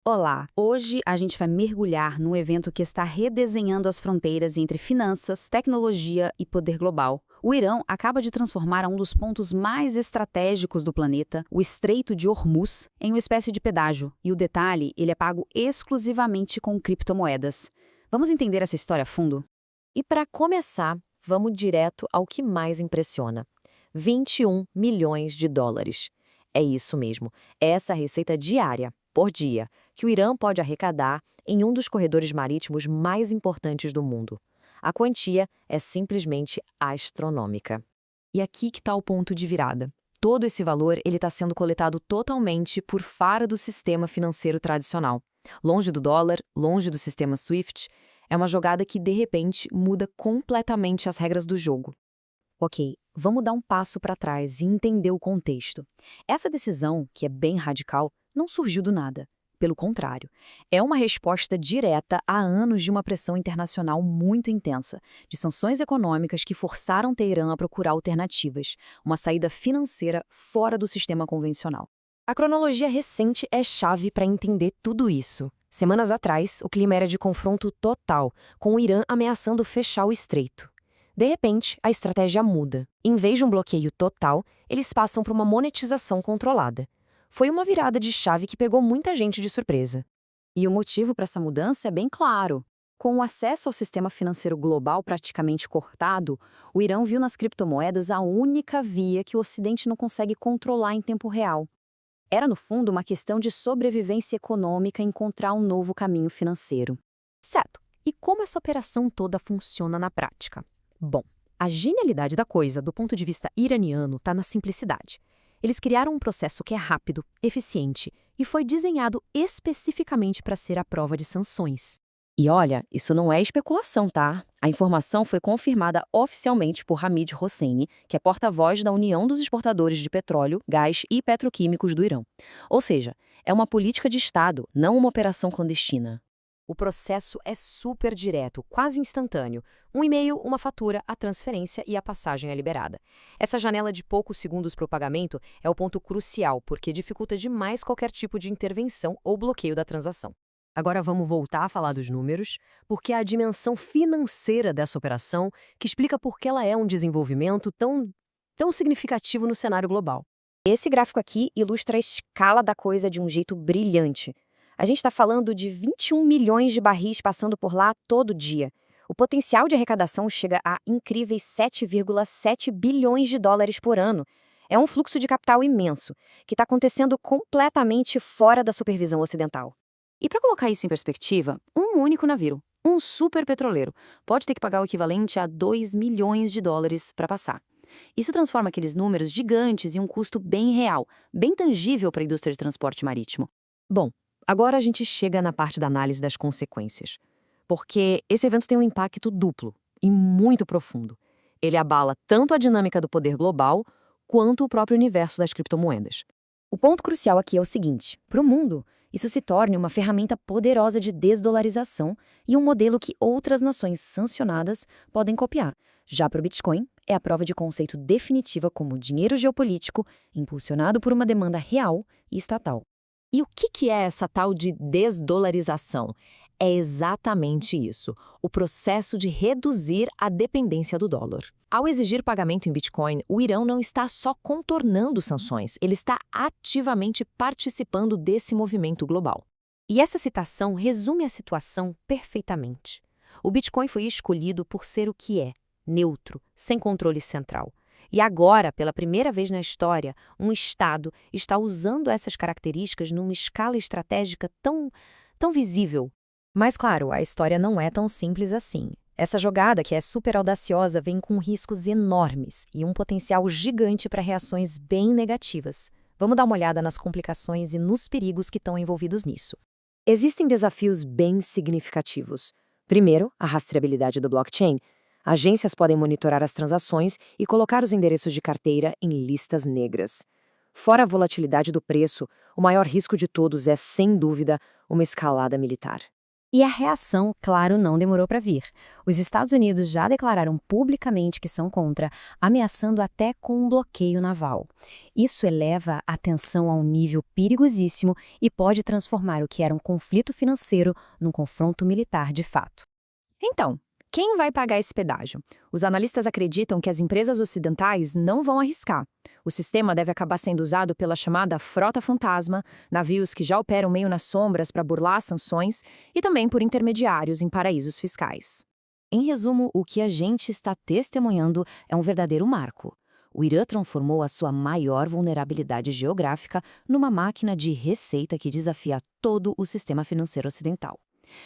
Olá! Hoje a gente vai mergulhar num evento que está redesenhando as fronteiras entre finanças, tecnologia e poder global. O Irã acaba de transformar um dos pontos mais estratégicos do planeta, o Estreito de Hormuz, em uma espécie de pedágio. E o detalhe, ele é pago exclusivamente com criptomoedas. Vamos entender essa história a fundo? E para começar, vamos direto ao que mais impressiona: 21 milhões de dólares. É isso mesmo, é essa receita diária, por dia, que o Irã pode arrecadar em um dos corredores marítimos mais importantes do mundo. A quantia é simplesmente astronômica. E aqui que está o ponto de virada. Todo esse valor ele está sendo coletado totalmente por fora do sistema financeiro tradicional. Longe do dólar, longe do sistema SWIFT, é uma jogada que, de repente, muda completamente as regras do jogo. Ok, vamos dar um passo para trás e entender o contexto. Essa decisão, que é bem radical, não surgiu do nada. Pelo contrário, é uma resposta direta a anos de uma pressão internacional muito intensa, de sanções econômicas que forçaram Teherã a procurar alternativas, uma saída financeira fora do sistema convencional. A cronologia recente é chave para entender tudo isso. Semanas atrás, o clima era de confronto total, com o Irã ameaçando fechar o estreito. De repente, a estratégia muda. Em vez de um bloqueio total, eles passam para uma monetização controlada. Foi uma virada de chave que pegou muita gente de surpresa. E o motivo para essa mudança é bem claro. Com o acesso ao sistema financeiro global praticamente cortado, o Irã viu nas criptomoedas a única via que o Ocidente não consegue controlar em tempo real. Era, no fundo, uma questão de sobrevivência econômica e encontrar um novo caminho financeiro. Certo. E como essa operação toda funciona na prática? Bom, a genialidade da coisa, do ponto de vista iraniano, está na simplicidade. Eles criaram um processo que é rápido, eficiente e foi desenhado especificamente para ser a prova de sanções. E olha, isso não é especulação, tá? A informação foi confirmada oficialmente por Hamid Hosseini, que é porta-voz da União dos Exportadores de Petróleo, Gás e Petroquímicos do Irã. Ou seja, é uma política de Estado, não uma operação clandestina. O processo é super direto, quase instantâneo. Um e-mail, uma fatura, a transferência e a passagem é liberada. Essa janela de poucos segundos para o pagamento é o ponto crucial, porque dificulta demais qualquer tipo de intervenção ou bloqueio da transação. Agora vamos voltar a falar dos números, porque é a dimensão financeira dessa operação que explica por que ela é um desenvolvimento tão significativo no cenário global. Esse gráfico aqui ilustra a escala da coisa de um jeito brilhante. A gente está falando de 21 milhões de barris passando por lá todo dia. O potencial de arrecadação chega a incríveis 7,7 bilhões de dólares por ano. É um fluxo de capital imenso, que está acontecendo completamente fora da supervisão ocidental. E para colocar isso em perspectiva, um único navio, um super petroleiro, pode ter que pagar o equivalente a 2 milhões de dólares para passar. Isso transforma aqueles números gigantes em um custo bem real, bem tangível para a indústria de transporte marítimo. Bom, agora a gente chega na parte da análise das consequências. Porque esse evento tem um impacto duplo e muito profundo. Ele abala tanto a dinâmica do poder global quanto o próprio universo das criptomoedas. O ponto crucial aqui é o seguinte: para o mundo, isso se torna uma ferramenta poderosa de desdolarização e um modelo que outras nações sancionadas podem copiar. Já para o Bitcoin, é a prova de conceito definitiva como dinheiro geopolítico impulsionado por uma demanda real e estatal. E o que é essa tal de desdolarização? É exatamente isso, o processo de reduzir a dependência do dólar. Ao exigir pagamento em Bitcoin, o Irã não está só contornando sanções, ele está ativamente participando desse movimento global. E essa citação resume a situação perfeitamente. O Bitcoin foi escolhido por ser o que é, neutro, sem controle central. E agora, pela primeira vez na história, um Estado está usando essas características numa escala estratégica tão visível. Mas claro, a história não é tão simples assim. Essa jogada, que é super audaciosa, vem com riscos enormes e um potencial gigante para reações bem negativas. Vamos dar uma olhada nas complicações e nos perigos que estão envolvidos nisso. Existem desafios bem significativos. Primeiro, a rastreabilidade do blockchain. Agências podem monitorar as transações e colocar os endereços de carteira em listas negras. Fora a volatilidade do preço, o maior risco de todos é, sem dúvida, uma escalada militar. E a reação, claro, não demorou para vir. Os Estados Unidos já declararam publicamente que são contra, ameaçando até com um bloqueio naval. Isso eleva a tensão a um nível perigosíssimo e pode transformar o que era um conflito financeiro num confronto militar de fato. Então, quem vai pagar esse pedágio? Os analistas acreditam que as empresas ocidentais não vão arriscar. O sistema deve acabar sendo usado pela chamada frota fantasma, navios que já operam meio nas sombras para burlar as sanções, e também por intermediários em paraísos fiscais. Em resumo, o que a gente está testemunhando é um verdadeiro marco. O Irã transformou a sua maior vulnerabilidade geográfica numa máquina de receita que desafia todo o sistema financeiro ocidental.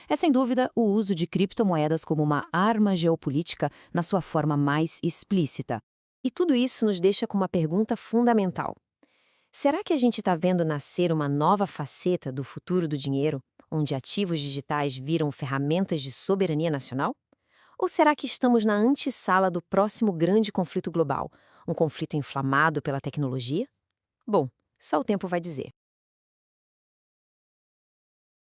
É sem dúvida o uso de criptomoedas como uma arma geopolítica na sua forma mais explícita. E tudo isso nos deixa com uma pergunta fundamental. Será que a gente está vendo nascer uma nova faceta do futuro do dinheiro, onde ativos digitais viram ferramentas de soberania nacional? Ou será que estamos na antessala do próximo grande conflito global, um conflito inflamado pela tecnologia? Bom, só o tempo vai dizer.